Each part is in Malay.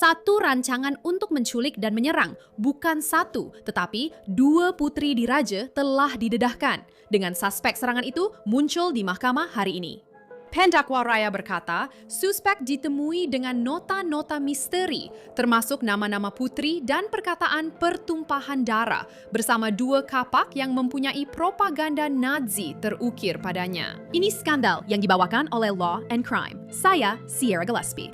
satu rancangan untuk menculik dan menyerang, bukan satu, tetapi dua putri diraja telah didedahkan. Dengan suspek serangan itu muncul di mahkamah hari ini. Pendakwa raya berkata, suspek ditemui dengan nota-nota misteri, termasuk nama-nama putri dan perkataan pertumpahan darah, bersama dua kapak yang mempunyai propaganda Nazi terukir padanya. Ini skandal yang dibawakan oleh Law and Crime. Saya, Sierra Gillespie.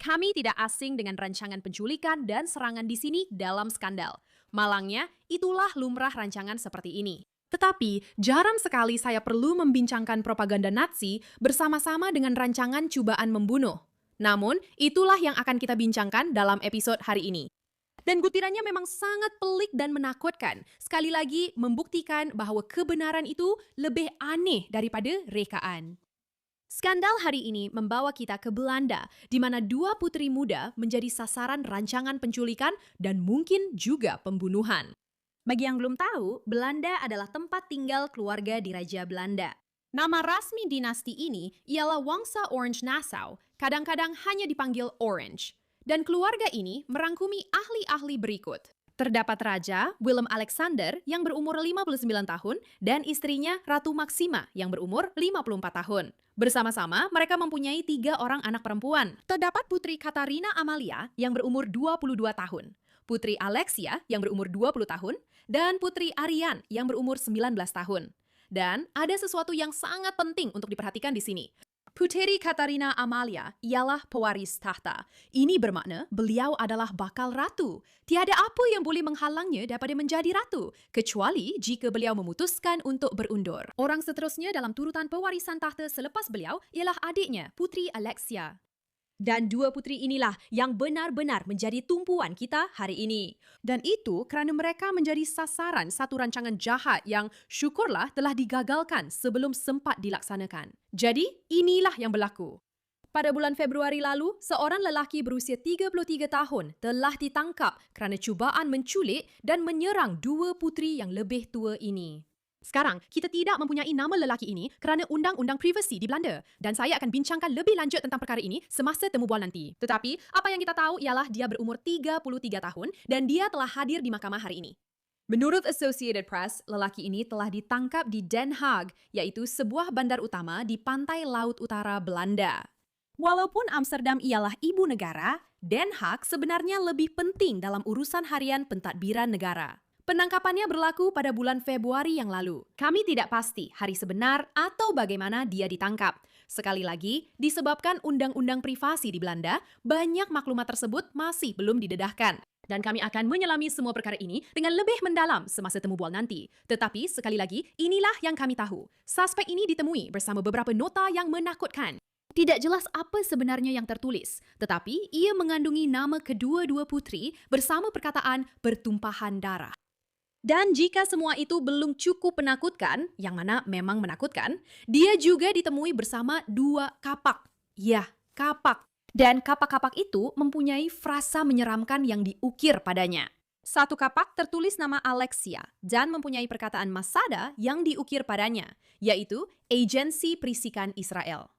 Kami tidak asing dengan rancangan penculikan dan serangan di sini dalam skandal. Malangnya, itulah lumrah rancangan seperti ini. Tetapi, jarang sekali saya perlu membincangkan propaganda Nazi bersama-sama dengan rancangan cubaan membunuh. Namun, itulah yang akan kita bincangkan dalam episode hari ini. Dan butirannya memang sangat pelik dan menakutkan. Sekali lagi, membuktikan bahwa kebenaran itu lebih aneh daripada rekaan. Skandal hari ini membawa kita ke Belanda, di mana dua putri muda menjadi sasaran rancangan penculikan dan mungkin juga pembunuhan. Bagi yang belum tahu, Belanda adalah tempat tinggal keluarga di Raja Belanda. Nama rasmi dinasti ini ialah Wangsa Orange-Nassau, kadang-kadang hanya dipanggil Orange. Dan keluarga ini merangkumi ahli-ahli berikut. Terdapat Raja Willem Alexander yang berumur 59 tahun dan istrinya Ratu Maxima yang berumur 54 tahun. Bersama-sama mereka mempunyai 3 orang anak perempuan. Terdapat Putri Katarina Amalia yang berumur 22 tahun, Putri Alexia yang berumur 20 tahun, dan Putri Ariane yang berumur 19 tahun. Dan ada sesuatu yang sangat penting untuk diperhatikan di sini. Puteri Katarina Amalia ialah pewaris tahta. Ini bermakna beliau adalah bakal ratu. Tiada apa yang boleh menghalangnya daripada menjadi ratu, kecuali jika beliau memutuskan untuk berundur. Orang seterusnya dalam turutan pewarisan tahta selepas beliau ialah adiknya, Putri Alexia. Dan dua putri inilah yang benar-benar menjadi tumpuan kita hari ini. Dan itu kerana mereka menjadi sasaran satu rancangan jahat yang syukurlah telah digagalkan sebelum sempat dilaksanakan. Jadi, inilah yang berlaku. Pada bulan Februari lalu, seorang lelaki berusia 33 tahun telah ditangkap kerana cubaan menculik dan menyerang dua putri yang lebih tua ini. Sekarang, kita tidak mempunyai nama lelaki ini kerana undang-undang privasi di Belanda dan saya akan bincangkan lebih lanjut tentang perkara ini semasa temu bual nanti. Tetapi, apa yang kita tahu ialah dia berumur 33 tahun dan dia telah hadir di mahkamah hari ini. Menurut Associated Press, lelaki ini telah ditangkap di Den Haag, iaitu sebuah bandar utama di pantai laut utara Belanda. Walaupun Amsterdam ialah ibu negara, Den Haag sebenarnya lebih penting dalam urusan harian pentadbiran negara. Penangkapannya berlaku pada bulan Februari yang lalu. Kami tidak pasti hari sebenar atau bagaimana dia ditangkap. Sekali lagi, disebabkan undang-undang privasi di Belanda, banyak maklumat tersebut masih belum didedahkan. Dan kami akan menyelami semua perkara ini dengan lebih mendalam semasa temu bual nanti. Tetapi sekali lagi, inilah yang kami tahu. Suspek ini ditemui bersama beberapa nota yang menakutkan. Tidak jelas apa sebenarnya yang tertulis, tetapi ia mengandungi nama kedua-dua putri bersama perkataan bertumpahan darah. Dan jika semua itu belum cukup menakutkan, yang mana memang menakutkan, dia juga ditemui bersama 2 kapak. Ya, kapak. Dan kapak-kapak itu mempunyai frasa menyeramkan yang diukir padanya. Satu kapak tertulis nama Alexia dan mempunyai perkataan Masada yang diukir padanya, yaitu Agensi Perisikan Israel.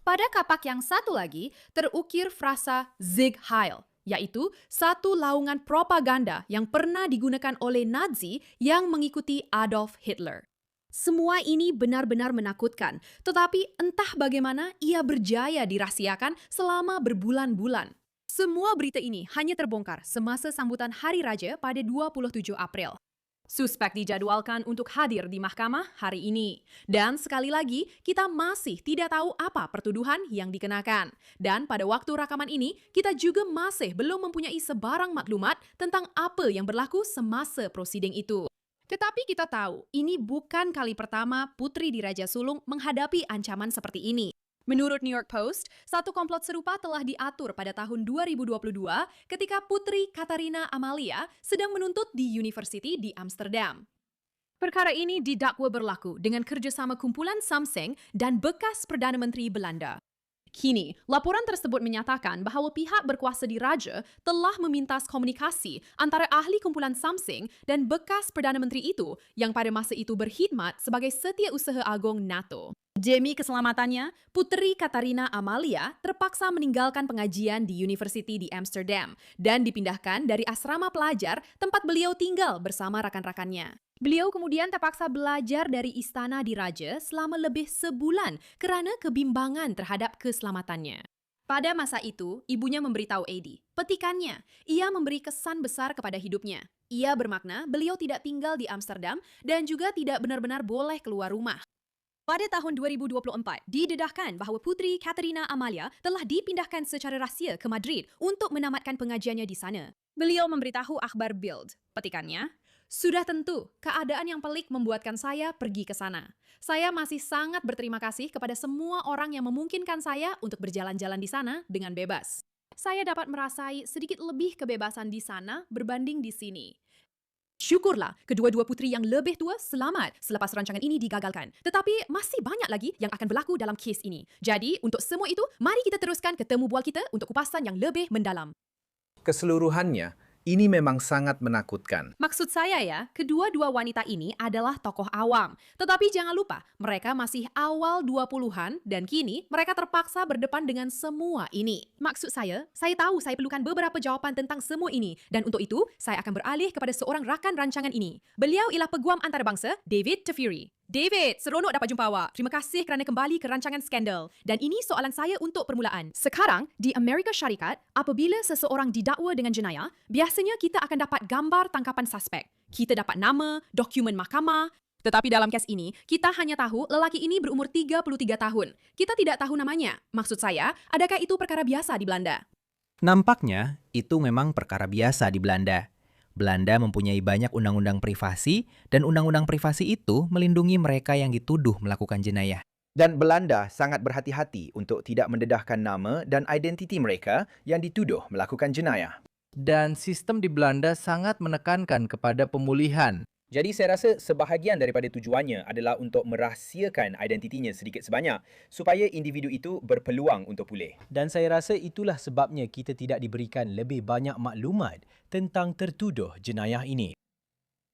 Pada kapak yang satu lagi terukir frasa Sieg Heil, yaitu satu laungan propaganda yang pernah digunakan oleh Nazi yang mengikuti Adolf Hitler. Semua ini benar-benar menakutkan, tetapi entah bagaimana ia berjaya dirahsiakan selama berbulan-bulan. Semua berita ini hanya terbongkar semasa sambutan Hari Raja pada 27 April. Suspek dijadwalkan untuk hadir di mahkamah hari ini. Dan sekali lagi, kita masih tidak tahu apa pertuduhan yang dikenakan. Dan pada waktu rakaman ini, kita juga masih belum mempunyai sebarang maklumat tentang apa yang berlaku semasa prosiding itu. Tetapi kita tahu, ini bukan kali pertama putri di Raja Sulung menghadapi ancaman seperti ini. Menurut New York Post, satu komplot serupa telah diatur pada tahun 2022 ketika Putri Katarina Amalia sedang menuntut di University di Amsterdam. Perkara ini didakwa berlaku dengan kerjasama kumpulan Samsung dan bekas Perdana Menteri Belanda. Kini, laporan tersebut menyatakan bahawa pihak berkuasa di Raja telah memintas komunikasi antara ahli kumpulan Samsung dan bekas Perdana Menteri itu yang pada masa itu berkhidmat sebagai Setiausaha Agung NATO. Demi keselamatannya, Putri Katarina Amalia terpaksa meninggalkan pengajian di University di Amsterdam dan dipindahkan dari asrama pelajar tempat beliau tinggal bersama rakan-rakannya. Beliau kemudian terpaksa belajar dari istana di Raja selama lebih sebulan kerana kebimbangan terhadap keselamatannya. Pada masa itu, ibunya memberitahu Adi, petikannya, ia memberi kesan besar kepada hidupnya. Ia bermakna beliau tidak tinggal di Amsterdam dan juga tidak benar-benar boleh keluar rumah. Pada tahun 2024, didedahkan bahawa Putri Katarina Amalia telah dipindahkan secara rahsia ke Madrid untuk menamatkan pengajiannya di sana. Beliau memberitahu akhbar Bild, petikannya, sudah tentu, keadaan yang pelik membuatkan saya pergi ke sana. Saya masih sangat berterima kasih kepada semua orang yang memungkinkan saya untuk berjalan-jalan di sana dengan bebas. Saya dapat merasai sedikit lebih kebebasan di sana berbanding di sini. Syukurlah, kedua-dua putri yang lebih tua selamat selepas rancangan ini digagalkan. Tetapi masih banyak lagi yang akan berlaku dalam kes ini. Jadi, untuk semua itu, mari kita teruskan ke temu bual kita untuk kupasan yang lebih mendalam. Keseluruhannya, ini memang sangat menakutkan. Maksud saya ya, kedua-dua wanita ini adalah tokoh awam. Tetapi jangan lupa, mereka masih awal 20-an dan kini mereka terpaksa berdepan dengan semua ini. Maksud saya tahu saya perlukan beberapa jawapan tentang semua ini dan untuk itu, saya akan beralih kepada seorang rakan rancangan ini. Beliau ialah peguam antarabangsa, David Tafiri. David, seronok dapat jumpa awak. Terima kasih kerana kembali ke rancangan Skandal. Dan ini soalan saya untuk permulaan. Sekarang, di Amerika Syarikat, apabila seseorang didakwa dengan jenayah, biasanya kita akan dapat gambar tangkapan suspek. Kita dapat nama, dokumen mahkamah. Tetapi dalam kes ini, kita hanya tahu lelaki ini berumur 33 tahun. Kita tidak tahu namanya. Maksud saya, adakah itu perkara biasa di Belanda? Nampaknya, itu memang perkara biasa di Belanda. Belanda mempunyai banyak undang-undang privasi, dan undang-undang privasi itu melindungi mereka yang dituduh melakukan jenayah. Dan Belanda sangat berhati-hati untuk tidak mendedahkan nama dan identiti mereka yang dituduh melakukan jenayah. Dan sistem di Belanda sangat menekankan kepada pemulihan. Jadi saya rasa sebahagian daripada tujuannya adalah untuk merahsiakan identitinya sedikit sebanyak supaya individu itu berpeluang untuk pulih. Dan saya rasa itulah sebabnya kita tidak diberikan lebih banyak maklumat tentang tertuduh jenayah ini.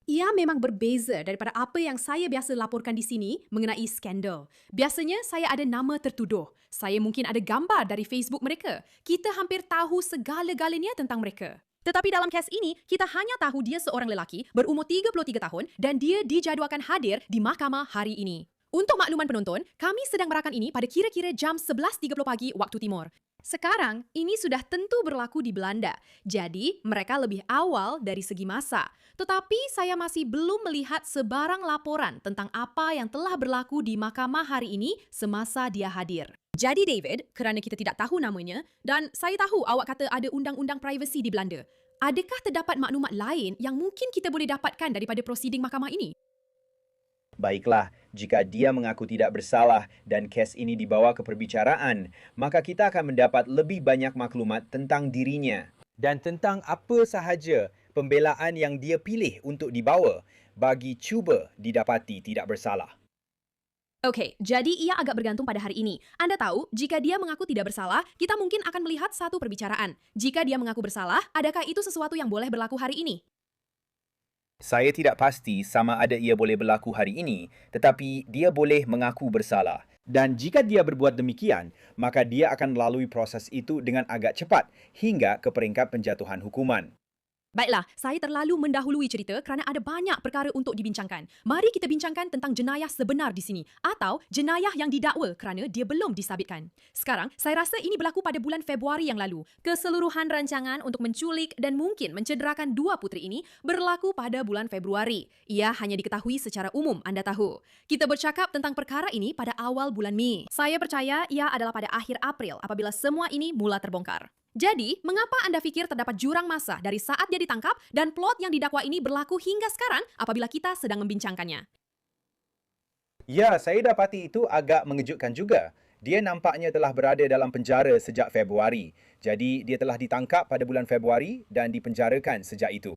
Ia memang berbeza daripada apa yang saya biasa laporkan di sini mengenai skandal. Biasanya saya ada nama tertuduh. Saya mungkin ada gambar dari Facebook mereka. Kita hampir tahu segala-galanya tentang mereka. Tetapi dalam kes ini, kita hanya tahu dia seorang lelaki berumur 33 tahun dan dia dijadualkan hadir di mahkamah hari ini. Untuk makluman penonton, kami sedang merakan ini pada kira-kira jam 11.30 pagi waktu timur. Sekarang, ini sudah tentu berlaku di Belanda. Jadi, mereka lebih awal dari segi masa. Tetapi saya masih belum melihat sebarang laporan tentang apa yang telah berlaku di mahkamah hari ini semasa dia hadir. Jadi David, kerana kita tidak tahu namanya dan saya tahu awak kata ada undang-undang privasi di Belanda, adakah terdapat maklumat lain yang mungkin kita boleh dapatkan daripada prosiding mahkamah ini? Baiklah, jika dia mengaku tidak bersalah dan kes ini dibawa ke perbicaraan, maka kita akan mendapat lebih banyak maklumat tentang dirinya dan tentang apa sahaja pembelaan yang dia pilih untuk dibawa bagi cuba didapati tidak bersalah. Okey, jadi ia agak bergantung pada hari ini. Anda tahu, jika dia mengaku tidak bersalah, kita mungkin akan melihat satu perbicaraan. Jika dia mengaku bersalah, adakah itu sesuatu yang boleh berlaku hari ini? Saya tidak pasti sama ada ia boleh berlaku hari ini, tetapi dia boleh mengaku bersalah. Dan jika dia berbuat demikian, maka dia akan melalui proses itu dengan agak cepat hingga ke peringkat penjatuhan hukuman. Baiklah, saya terlalu mendahului cerita kerana ada banyak perkara untuk dibincangkan. Mari kita bincangkan tentang jenayah sebenar di sini atau jenayah yang didakwa kerana dia belum disabitkan. Sekarang, saya rasa ini berlaku pada bulan Februari yang lalu. Keseluruhan rancangan untuk menculik dan mungkin mencederakan dua puteri ini berlaku pada bulan Februari. Ia hanya diketahui secara umum, anda tahu. Kita bercakap tentang perkara ini pada awal bulan Mei. Saya percaya ia adalah pada akhir April apabila semua ini mula terbongkar. Jadi, mengapa anda fikir terdapat jurang masa dari saat dia ditangkap dan plot yang didakwa ini berlaku hingga sekarang apabila kita sedang membincangkannya? Ya, saya dapati itu agak mengejutkan juga. Dia nampaknya telah berada dalam penjara sejak Februari. Jadi, dia telah ditangkap pada bulan Februari dan dipenjarakan sejak itu.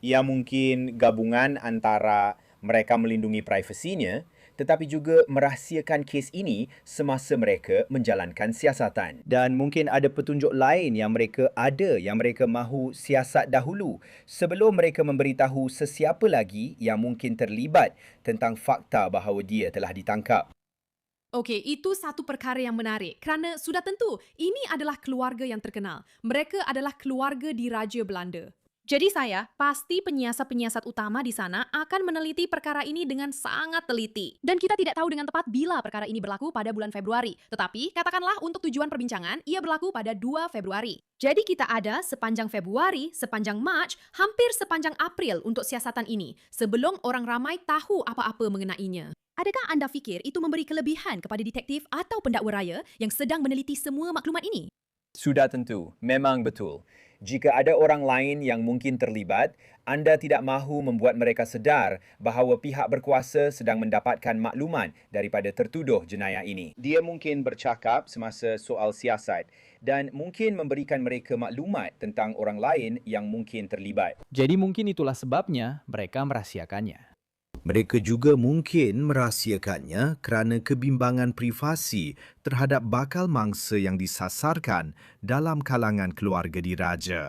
Ia mungkin gabungan antara mereka melindungi privasinya tetapi juga merahsiakan kes ini semasa mereka menjalankan siasatan. Dan mungkin ada petunjuk lain yang mereka mahu siasat dahulu sebelum mereka memberitahu sesiapa lagi yang mungkin terlibat tentang fakta bahawa dia telah ditangkap. Okey, itu satu perkara yang menarik kerana sudah tentu ini adalah keluarga yang terkenal. Mereka adalah keluarga diraja Belanda. Jadi saya pasti penyiasat-penyiasat utama di sana akan meneliti perkara ini dengan sangat teliti. Dan kita tidak tahu dengan tepat bila perkara ini berlaku pada bulan Februari. Tetapi katakanlah untuk tujuan perbincangan, ia berlaku pada 2 Februari. Jadi kita ada sepanjang Februari, sepanjang Mac, hampir sepanjang April untuk siasatan ini sebelum orang ramai tahu apa-apa mengenainya. Adakah anda fikir itu memberi kelebihan kepada detektif atau pendakwa raya yang sedang meneliti semua maklumat ini? Sudah tentu, memang betul. Jika ada orang lain yang mungkin terlibat, anda tidak mahu membuat mereka sedar bahawa pihak berkuasa sedang mendapatkan maklumat daripada tertuduh jenayah ini. Dia mungkin bercakap semasa soal siasat dan mungkin memberikan mereka maklumat tentang orang lain yang mungkin terlibat. Jadi mungkin itulah sebabnya mereka merahsiakannya. Mereka juga mungkin merahsiakannya kerana kebimbangan privasi terhadap bakal mangsa yang disasarkan dalam kalangan keluarga diraja.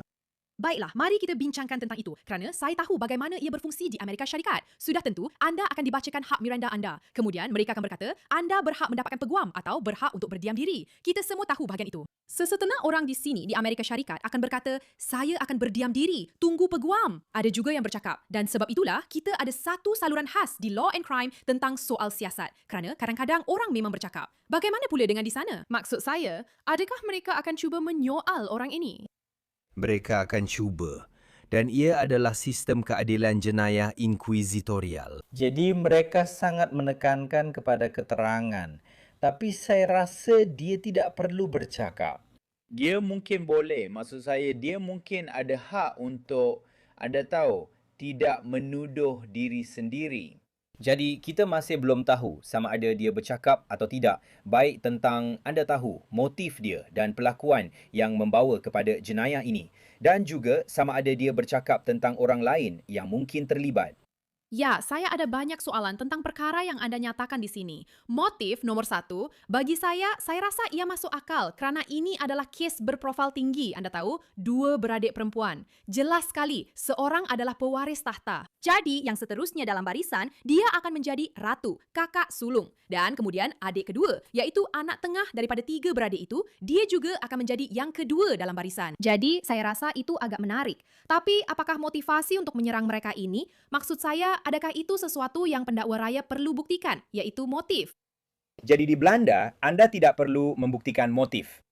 Baiklah, mari kita bincangkan tentang itu kerana saya tahu bagaimana ia berfungsi di Amerika Syarikat. Sudah tentu, anda akan dibacakan hak Miranda anda. Kemudian mereka akan berkata, anda berhak mendapatkan peguam atau berhak untuk berdiam diri. Kita semua tahu bahagian itu. Sesetengah orang di sini di Amerika Syarikat akan berkata, saya akan berdiam diri, tunggu peguam. Ada juga yang bercakap dan sebab itulah kita ada satu saluran khas di Law and Crime tentang soal siasat. Kerana kadang-kadang orang memang bercakap. Bagaimana pula dengan di sana? Maksud saya, adakah mereka akan cuba menyoal orang ini? Mereka akan cuba dan ia adalah sistem keadilan jenayah inkuisitorial. Jadi mereka sangat menekankan kepada keterangan. Tapi saya rasa dia tidak perlu bercakap. Dia mungkin boleh, maksud saya dia mungkin ada hak untuk, anda tahu, tidak menuduh diri sendiri. Jadi kita masih belum tahu sama ada dia bercakap atau tidak, baik tentang anda tahu motif dia dan pelakuan yang membawa kepada jenayah ini dan juga sama ada dia bercakap tentang orang lain yang mungkin terlibat. Ya, saya ada banyak soalan tentang perkara yang anda nyatakan di sini. Motif nomor 1, bagi saya rasa ia masuk akal kerana ini adalah kes berprofil tinggi. Anda tahu, 2 beradik perempuan. Jelas sekali, seorang adalah pewaris tahta. Jadi, yang seterusnya dalam barisan, dia akan menjadi ratu, kakak sulung. Dan kemudian adik kedua, iaitu anak tengah daripada 3 beradik itu, dia juga akan menjadi yang kedua dalam barisan. Jadi, saya rasa itu agak menarik. Tapi, apakah motivasi untuk menyerang mereka ini? Maksud saya, adakah itu sesuatu yang pendakwa raya perlu buktikan, iaitu motif? Jadi di Belanda, anda tidak perlu membuktikan motif.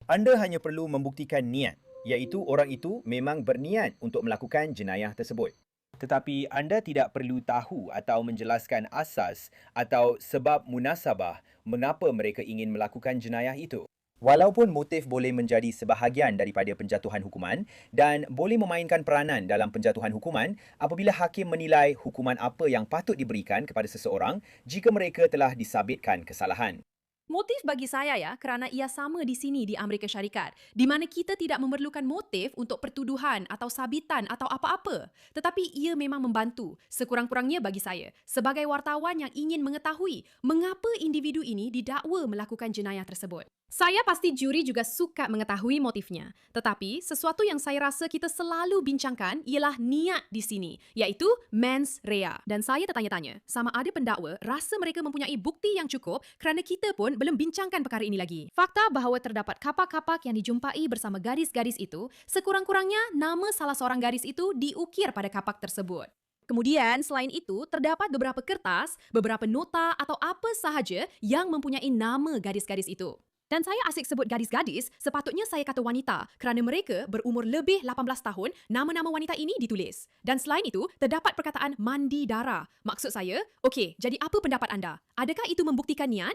Anda hanya perlu membuktikan niat, iaitu orang itu memang berniat untuk melakukan jenayah tersebut. Tetapi anda tidak perlu tahu atau menjelaskan asas atau sebab munasabah mengapa mereka ingin melakukan jenayah itu. Walaupun motif boleh menjadi sebahagian daripada penjatuhan hukuman dan boleh memainkan peranan dalam penjatuhan hukuman apabila hakim menilai hukuman apa yang patut diberikan kepada seseorang jika mereka telah disabitkan kesalahan. Motif bagi saya kerana ia sama di sini di Amerika Syarikat, di mana kita tidak memerlukan motif untuk pertuduhan atau sabitan atau apa-apa. Tetapi ia memang membantu, sekurang-kurangnya bagi saya, sebagai wartawan yang ingin mengetahui mengapa individu ini didakwa melakukan jenayah tersebut. Saya pasti juri juga suka mengetahui motifnya. Tetapi, sesuatu yang saya rasa kita selalu bincangkan ialah niat di sini, iaitu mens rea. Dan saya tertanya-tanya, sama ada pendakwa rasa mereka mempunyai bukti yang cukup kerana kita pun belum bincangkan perkara ini lagi. Fakta bahawa terdapat kapak-kapak yang dijumpai bersama garis-garis itu, sekurang-kurangnya nama salah seorang garis itu diukir pada kapak tersebut. Kemudian, selain itu, terdapat beberapa kertas, beberapa nota atau apa sahaja yang mempunyai nama garis-garis itu. Dan saya asyik sebut gadis-gadis, sepatutnya saya kata wanita kerana mereka berumur lebih 18 tahun, nama-nama wanita ini ditulis. Dan selain itu, terdapat perkataan mandi darah. Maksud saya, okey, jadi apa pendapat anda? Adakah itu membuktikan niat?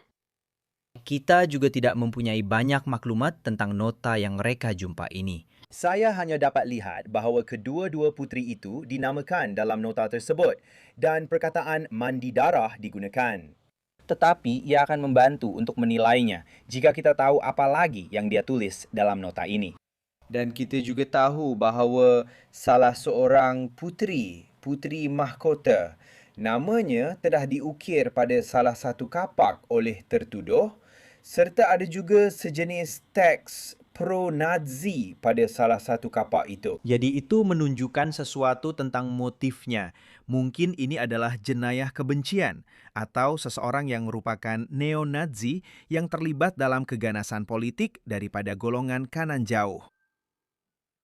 Kita juga tidak mempunyai banyak maklumat tentang nota yang mereka jumpa ini. Saya hanya dapat lihat bahawa kedua-dua puteri itu dinamakan dalam nota tersebut dan perkataan mandi darah digunakan. Tetapi ia akan membantu untuk menilainya jika kita tahu apa lagi yang dia tulis dalam nota ini. Dan kita juga tahu bahawa salah seorang puteri mahkota, namanya telah diukir pada salah satu kapak oleh tertuduh serta ada juga sejenis teks pro-Nazi pada salah satu kapak itu. Jadi itu menunjukkan sesuatu tentang motifnya. Mungkin ini adalah jenayah kebencian atau seseorang yang merupakan neo-Nazi yang terlibat dalam keganasan politik daripada golongan kanan jauh.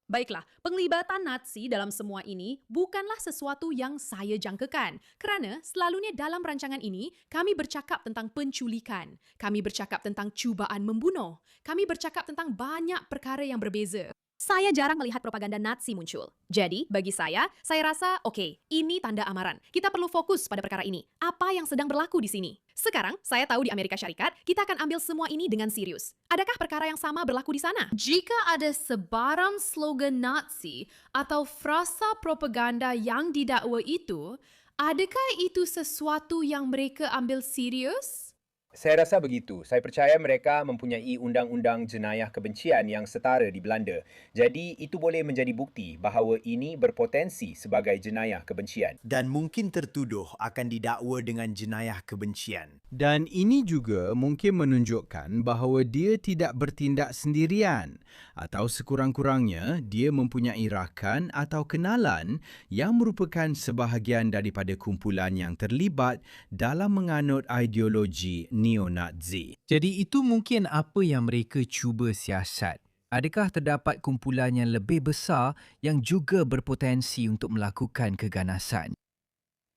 Baiklah, penglibatan Nazi dalam semua ini bukanlah sesuatu yang saya jangkakan. Kerana selalunya dalam rancangan ini, kami bercakap tentang penculikan. Kami bercakap tentang cubaan membunuh. Kami bercakap tentang banyak perkara yang berbeza. Saya jarang melihat propaganda Nazi muncul. Jadi, bagi saya rasa, okey, ini tanda amaran. Kita perlu fokus pada perkara ini. Apa yang sedang berlaku di sini? Sekarang, saya tahu di Amerika Syarikat, kita akan ambil semua ini dengan serius. Adakah perkara yang sama berlaku di sana? Jika ada sebarang slogan Nazi atau frasa propaganda yang didakwa itu, adakah itu sesuatu yang mereka ambil serius? Saya rasa begitu. Saya percaya mereka mempunyai undang-undang jenayah kebencian yang setara di Belanda. Jadi, itu boleh menjadi bukti bahawa ini berpotensi sebagai jenayah kebencian. Dan mungkin tertuduh akan didakwa dengan jenayah kebencian. Dan ini juga mungkin menunjukkan bahawa dia tidak bertindak sendirian atau sekurang-kurangnya dia mempunyai rakan atau kenalan yang merupakan sebahagian daripada kumpulan yang terlibat dalam menganut ideologi neo-Nazi. Jadi itu mungkin apa yang mereka cuba siasat. Adakah terdapat kumpulan yang lebih besar yang juga berpotensi untuk melakukan keganasan?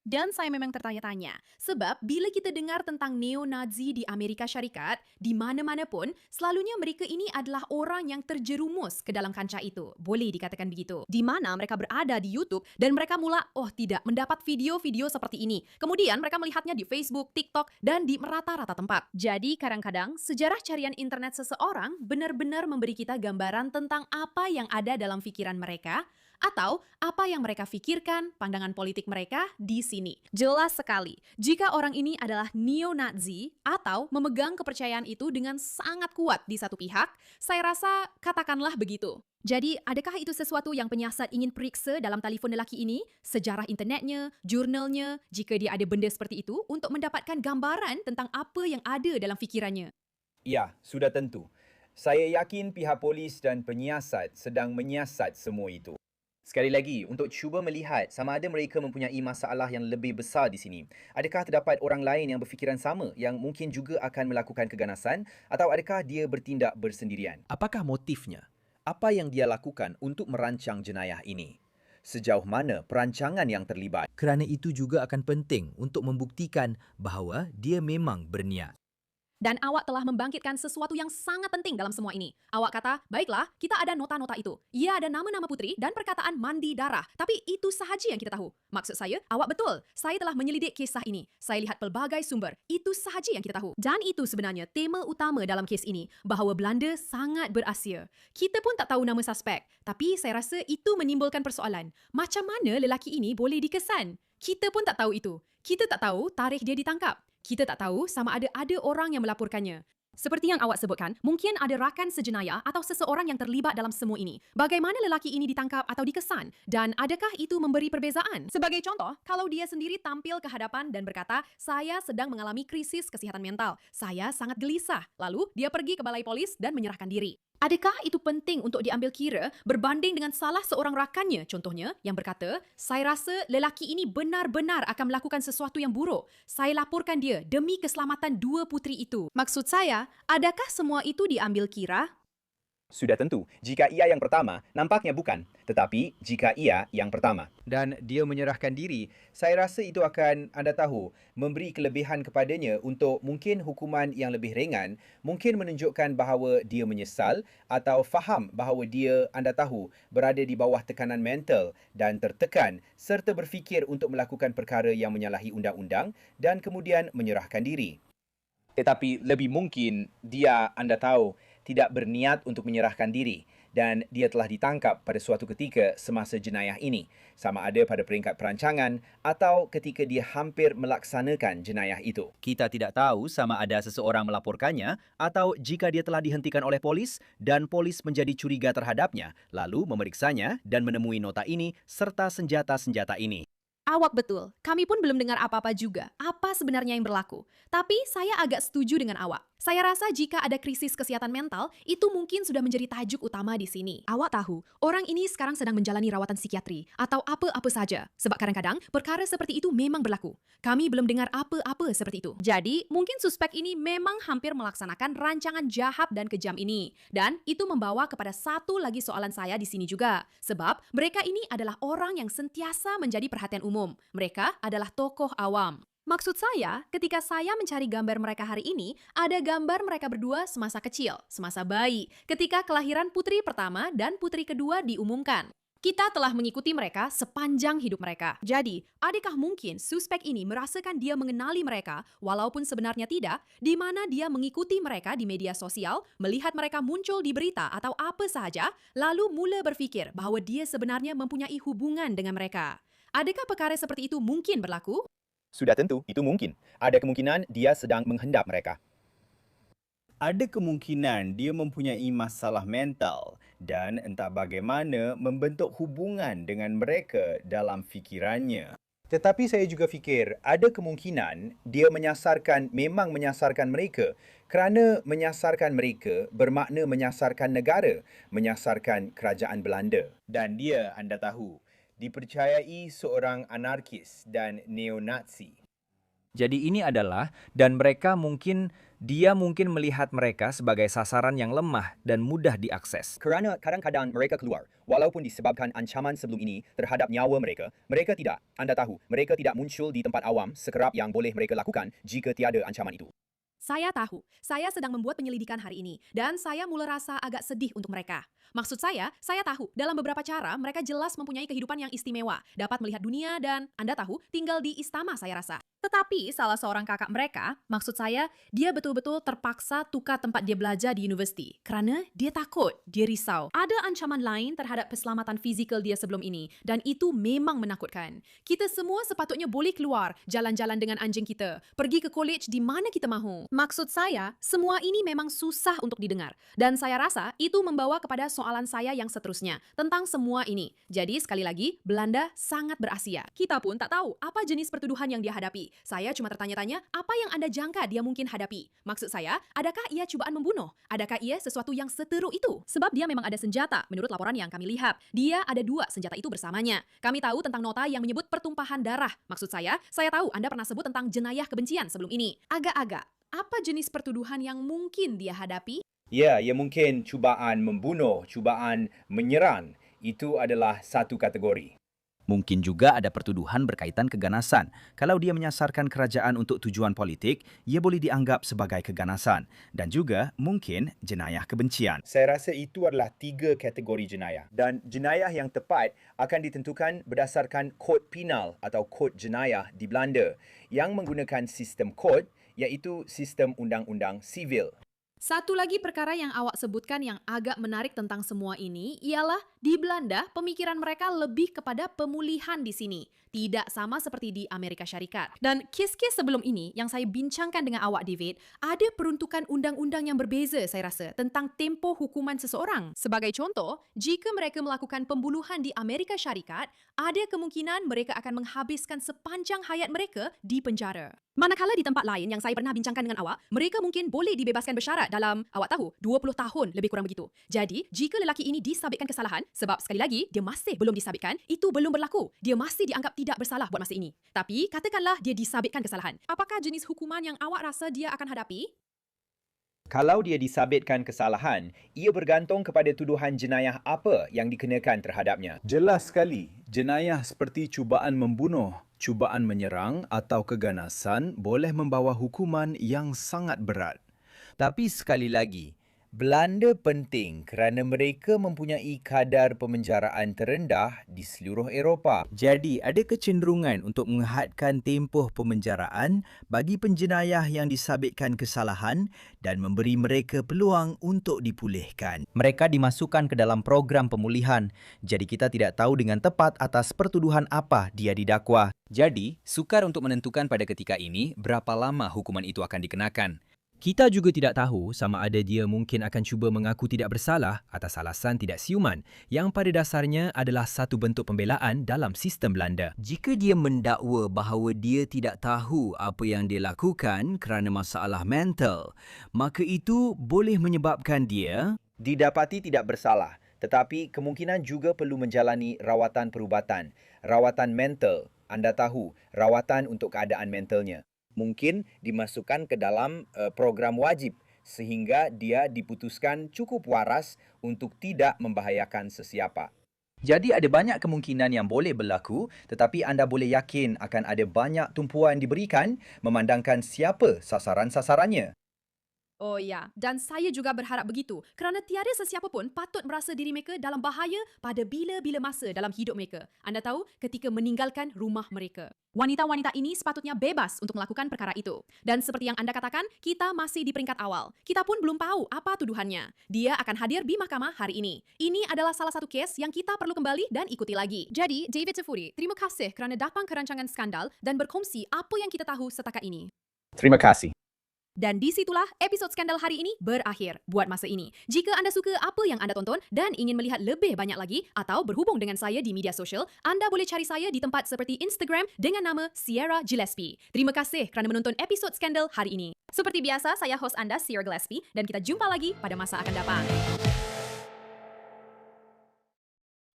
Dan saya memang tertanya-tanya, sebab bila kita dengar tentang neo-Nazi di Amerika Syarikat, di mana-mana pun, selalunya mereka ini adalah orang yang terjerumus ke dalam kancah itu. Boleh dikatakan begitu. Di mana mereka berada di YouTube dan mereka mula, mendapat video-video seperti ini. Kemudian mereka melihatnya di Facebook, TikTok, dan di merata-rata tempat. Jadi kadang-kadang, sejarah carian internet seseorang benar-benar memberi kita gambaran tentang apa yang ada dalam fikiran mereka, atau apa yang mereka fikirkan, pandangan politik mereka di sini. Jelas sekali, jika orang ini adalah neo-Nazi atau memegang kepercayaan itu dengan sangat kuat di satu pihak, saya rasa katakanlah begitu. Jadi, adakah itu sesuatu yang penyiasat ingin periksa dalam telefon lelaki ini? Sejarah internetnya, jurnalnya, jika dia ada benda seperti itu untuk mendapatkan gambaran tentang apa yang ada dalam fikirannya. Ya, sudah tentu. Saya yakin pihak polis dan penyiasat sedang menyiasat semua itu. Sekali lagi, untuk cuba melihat sama ada mereka mempunyai masalah yang lebih besar di sini. Adakah terdapat orang lain yang berfikiran sama yang mungkin juga akan melakukan keganasan atau adakah dia bertindak bersendirian? Apakah motifnya? Apa yang dia lakukan untuk merancang jenayah ini? Sejauh mana perancangan yang terlibat? Kerana itu juga akan penting untuk membuktikan bahawa dia memang berniat. Dan awak telah membangkitkan sesuatu yang sangat penting dalam semua ini. Awak kata, baiklah, kita ada nota-nota itu. Ia ada nama-nama puteri dan perkataan mandi darah. Tapi itu sahaja yang kita tahu. Maksud saya, awak betul. Saya telah menyelidik kisah ini. Saya lihat pelbagai sumber. Itu sahaja yang kita tahu. Dan itu sebenarnya tema utama dalam kes ini. Bahawa Belanda sangat berasia. Kita pun tak tahu nama suspek. Tapi saya rasa itu menimbulkan persoalan. Macam mana lelaki ini boleh dikesan? Kita pun tak tahu itu. Kita tak tahu tarikh dia ditangkap. Kita tak tahu sama ada orang yang melaporkannya. Seperti yang awak sebutkan, mungkin ada rakan sejenayah atau seseorang yang terlibat dalam semua ini. Bagaimana lelaki ini ditangkap atau dikesan? Dan adakah itu memberi perbezaan? Sebagai contoh, kalau dia sendiri tampil ke hadapan dan berkata, saya sedang mengalami krisis kesihatan mental. Saya sangat gelisah. Lalu, dia pergi ke balai polis dan menyerahkan diri. Adakah itu penting untuk diambil kira berbanding dengan salah seorang rakannya, contohnya, yang berkata, saya rasa lelaki ini benar-benar akan melakukan sesuatu yang buruk. Saya laporkan dia demi keselamatan dua puteri itu. Maksud saya, adakah semua itu diambil kira? Sudah tentu. Jika ia yang pertama, nampaknya bukan. Tetapi, jika ia yang pertama dan dia menyerahkan diri, saya rasa itu akan, anda tahu, memberi kelebihan kepadanya untuk mungkin hukuman yang lebih ringan, mungkin menunjukkan bahawa dia menyesal atau faham bahawa dia, anda tahu, berada di bawah tekanan mental dan tertekan serta berfikir untuk melakukan perkara yang menyalahi undang-undang dan kemudian menyerahkan diri. Tetapi lebih mungkin dia, anda tahu, tidak berniat untuk menyerahkan diri dan dia telah ditangkap pada suatu ketika semasa jenayah ini, sama ada pada peringkat perancangan atau ketika dia hampir melaksanakan jenayah itu. Kita tidak tahu sama ada seseorang melaporkannya atau jika dia telah dihentikan oleh polis dan polis menjadi curiga terhadapnya, lalu memeriksanya dan menemui nota ini serta senjata-senjata ini. Awak betul, kami pun belum dengar apa-apa juga apa sebenarnya yang berlaku. Tapi saya agak setuju dengan awak. Saya rasa jika ada krisis kesehatan mental, itu mungkin sudah menjadi tajuk utama di sini. Awak tahu, orang ini sekarang sedang menjalani rawatan psikiatri atau apa-apa saja. Sebab kadang-kadang perkara seperti itu memang berlaku. Kami belum dengar apa-apa seperti itu. Jadi, mungkin suspek ini memang hampir melaksanakan rancangan jahat dan kejam ini. Dan itu membawa kepada satu lagi soalan saya di sini juga. Sebab mereka ini adalah orang yang sentiasa menjadi perhatian umum. Mereka adalah tokoh awam. Maksud saya, ketika saya mencari gambar mereka hari ini, ada gambar mereka berdua semasa kecil, semasa bayi, ketika kelahiran putri pertama dan putri kedua diumumkan. Kita telah mengikuti mereka sepanjang hidup mereka. Jadi, adakah mungkin suspek ini merasakan dia mengenali mereka, walaupun sebenarnya tidak, di mana dia mengikuti mereka di media sosial, melihat mereka muncul di berita atau apa sahaja, lalu mula berfikir bahawa dia sebenarnya mempunyai hubungan dengan mereka? Adakah perkara seperti itu mungkin berlaku? Sudah tentu, itu mungkin. Ada kemungkinan dia sedang menghendap mereka. Ada kemungkinan dia mempunyai masalah mental dan entah bagaimana membentuk hubungan dengan mereka dalam fikirannya. Tetapi saya juga fikir ada kemungkinan dia memang menyasarkan mereka kerana menyasarkan mereka bermakna menyasarkan negara, menyasarkan kerajaan Belanda. Dan dia, anda tahu, dipercayai seorang anarkis dan neo-Nazi. Jadi ini adalah, dia mungkin melihat mereka sebagai sasaran yang lemah dan mudah diakses. Kerana kadang-kadang mereka keluar, walaupun disebabkan ancaman sebelum ini terhadap nyawa mereka, mereka tidak, anda tahu, mereka tidak muncul di tempat awam sekerap yang boleh mereka lakukan jika tiada ancaman itu. Saya tahu, saya sedang membuat penyelidikan hari ini dan saya mula rasa agak sedih untuk mereka. Maksud saya tahu dalam beberapa cara mereka jelas mempunyai kehidupan yang istimewa, dapat melihat dunia dan, Anda tahu, tinggal di istana saya rasa. Tetapi salah seorang kakak mereka, maksud saya, dia betul-betul terpaksa tukar tempat dia belajar di universiti kerana dia takut, dia risau. Ada ancaman lain terhadap keselamatan fizikal dia sebelum ini dan itu memang menakutkan. Kita semua sepatutnya boleh keluar, jalan-jalan dengan anjing kita, pergi ke college di mana kita mahu. Maksud saya, semua ini memang susah untuk didengar dan saya rasa itu membawa kepada soalan saya yang seterusnya tentang semua ini. Jadi sekali lagi, Belanda sangat berasia. Kita pun tak tahu apa jenis pertuduhan yang dia hadapi. Saya cuma tertanya-tanya apa yang anda jangka dia mungkin hadapi. Maksud saya, adakah ia cubaan membunuh? Adakah ia sesuatu yang seteruk itu? Sebab dia memang ada senjata, menurut laporan yang kami lihat. Dia ada 2 senjata itu bersamanya. Kami tahu tentang nota yang menyebut pertumpahan darah. Maksud saya tahu anda pernah sebut tentang jenayah kebencian sebelum ini. Agak-agak, apa jenis pertuduhan yang mungkin dia hadapi? Ya, ia mungkin cubaan membunuh, cubaan menyerang. Itu adalah satu kategori. Mungkin juga ada pertuduhan berkaitan keganasan. Kalau dia menyasarkan kerajaan untuk tujuan politik, ia boleh dianggap sebagai keganasan. Dan juga mungkin jenayah kebencian. Saya rasa itu adalah 3 kategori jenayah. Dan jenayah yang tepat akan ditentukan berdasarkan kod penal atau kod jenayah di Belanda yang menggunakan sistem kod iaitu sistem undang-undang sivil. Satu lagi perkara yang awak sebutkan yang agak menarik tentang semua ini ialah di Belanda pemikiran mereka lebih kepada pemulihan di sini. Tidak sama seperti di Amerika Syarikat. Dan kes-kes sebelum ini yang saya bincangkan dengan awak David, ada peruntukan undang-undang yang berbeza saya rasa tentang tempoh hukuman seseorang. Sebagai contoh, jika mereka melakukan pembunuhan di Amerika Syarikat, ada kemungkinan mereka akan menghabiskan sepanjang hayat mereka di penjara. Manakala di tempat lain yang saya pernah bincangkan dengan awak, mereka mungkin boleh dibebaskan bersyarat dalam, awak tahu, 20 tahun lebih kurang begitu. Jadi, jika lelaki ini disabitkan kesalahan, sebab sekali lagi, dia masih belum disabitkan, itu belum berlaku. Dia masih dianggap tidak bersalah buat masa ini. Tapi, katakanlah dia disabitkan kesalahan. Apakah jenis hukuman yang awak rasa dia akan hadapi? Kalau dia disabitkan kesalahan, ia bergantung kepada tuduhan jenayah apa yang dikenakan terhadapnya. Jelas sekali, jenayah seperti cubaan membunuh, cubaan menyerang atau keganasan boleh membawa hukuman yang sangat berat. Tapi sekali lagi, Belanda penting kerana mereka mempunyai kadar pemenjaraan terendah di seluruh Eropah. Jadi, ada kecenderungan untuk menghadkan tempoh pemenjaraan bagi penjenayah yang disabitkan kesalahan dan memberi mereka peluang untuk dipulihkan. Mereka dimasukkan ke dalam program pemulihan, jadi kita tidak tahu dengan tepat atas pertuduhan apa dia didakwa. Jadi, sukar untuk menentukan pada ketika ini berapa lama hukuman itu akan dikenakan. Kita juga tidak tahu sama ada dia mungkin akan cuba mengaku tidak bersalah atas alasan tidak siuman yang pada dasarnya adalah satu bentuk pembelaan dalam sistem Belanda. Jika dia mendakwa bahawa dia tidak tahu apa yang dia lakukan kerana masalah mental, maka itu boleh menyebabkan dia Didapati tidak bersalah, tetapi kemungkinan juga perlu menjalani rawatan perubatan, rawatan mental. Anda tahu, rawatan untuk keadaan mentalnya. Mungkin dimasukkan ke dalam program wajib sehingga dia diputuskan cukup waras untuk tidak membahayakan sesiapa. Jadi ada banyak kemungkinan yang boleh berlaku, tetapi anda boleh yakin akan ada banyak tumpuan diberikan memandangkan siapa sasaran-sasarannya. Oh ya, dan saya juga berharap begitu kerana tiada sesiapa pun patut merasa diri mereka dalam bahaya pada bila-bila masa dalam hidup mereka. Anda tahu, ketika meninggalkan rumah mereka. Wanita-wanita ini sepatutnya bebas untuk melakukan perkara itu. Dan seperti yang anda katakan, kita masih di peringkat awal. Kita pun belum tahu apa tuduhannya. Dia akan hadir di mahkamah hari ini. Ini adalah salah satu kes yang kita perlu kembali dan ikuti lagi. Jadi, David Tafuri, terima kasih kerana datang ke rancangan Skandal dan berkongsi apa yang kita tahu setakat ini. Terima kasih. Dan disitulah episod Skandal hari ini berakhir buat masa ini. Jika anda suka apa yang anda tonton dan ingin melihat lebih banyak lagi atau berhubung dengan saya di media sosial, anda boleh cari saya di tempat seperti Instagram dengan nama Sierra Gillespie. Terima kasih kerana menonton episod Skandal hari ini. Seperti biasa, saya hos anda Sierra Gillespie dan kita jumpa lagi pada masa akan datang.